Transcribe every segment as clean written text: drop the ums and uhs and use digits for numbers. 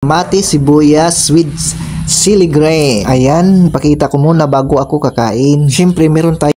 Mati, sibuyas with siligrane. Ayan, pakita ko muna bago ako kakain. Siyempre, meron tayo.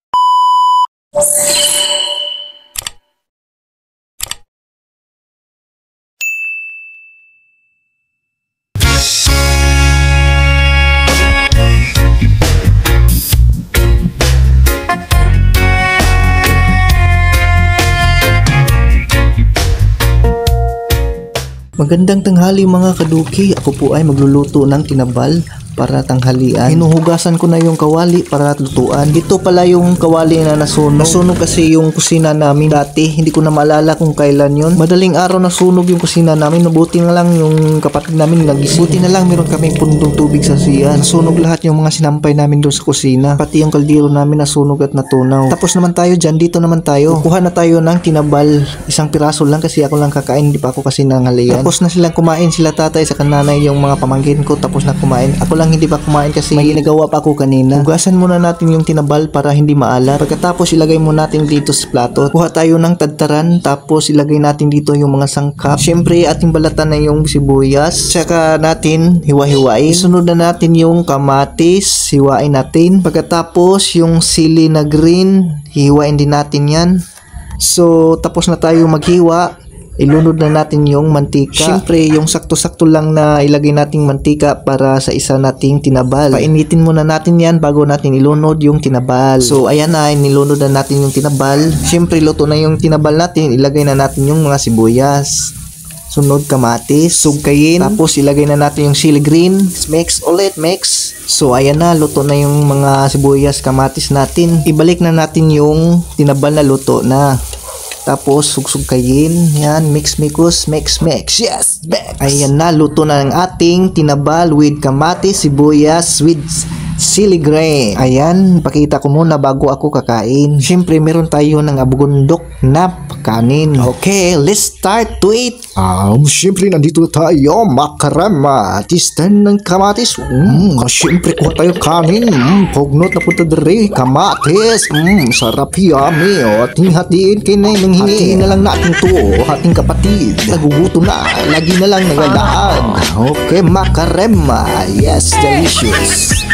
Magandang tanghali mga kaduki. Ako po ay magluluto ng tinabal para tanghalian. Hinuhugasan ko na yung kawali para lutuan. Dito pala yung kawali na nasunog. Nasunog kasi yung kusina namin dati. Hindi ko na maalala kung kailan yun. Madaling araw nasunog yung kusina namin. Nabuti na lang yung kapatid namin nagising. Buti na lang meron kaming pundong tubig sa siya. Nasunog lahat yung mga sinampay namin doon sa kusina. Pati yung kaldero namin nasunog at natunaw. Tapos naman tayo dyan. Dito naman tayo. Kukuha na tayo ng tinabal. Isang piraso lang kasi ako lang kakain. Hindi pa ako kasi nangalian. Tapos na silang kumain. Sila tatay sa kananay yung mga pamangkin ko. Tapos na kumain. Ako lang hindi pa kumain kasi may ginagawa pa ako kanina. Hugasan muna natin yung tinabal para hindi maalat. Pagkatapos ilagay muna natin dito sa plato. Kuha tayo ng tadtaran tapos ilagay natin dito yung mga sangkap. Syempre ating balatan na yung sibuyas. Tsaka natin hiwa-hiwain. Isunod na natin yung kamatis. Hiwain natin. Pagkatapos yung sili na green. Hiwain din natin yan. So tapos na tayo maghiwa. Ilunod na natin yung mantika. Siyempre, yung sakto-sakto lang na ilagay nating mantika para sa isa nating tinabal. Painitin muna natin yan bago natin ilunod yung tinabal. So, ayan na, nilunod na natin yung tinabal. Siyempre, luto na yung tinabal natin. Ilagay na natin yung mga sibuyas. Sunod, kamatis, sugkayin. Tapos, ilagay na natin yung chili green. Mix ulit, mix. So, ayan na, luto na yung mga sibuyas, kamatis natin. Ibalik na natin yung tinabal na luto na. Tapos, sugsugkayin. Yan, mix. Yes, mix. Ayan na, luto na ng ating tinabal with kamatis, sibuyas, with siligrane. Ayan, pakita ko muna bago ako kakain. Siyempre, meron tayo ng abugundok na kanin. Okay, let's start to eat. Siyempre, nandito tayo, makarama. Tistan ng kamatis. Siyempre, kuha tayo kanin. Pugnot na punta dere, kamatis. Sarap, yummy. Ating hatiin kinay ng hingi na lang natin to. Ating kapatid, nagugutom na. Lagi na lang nagalaan. Okay, makarema. Yes, delicious.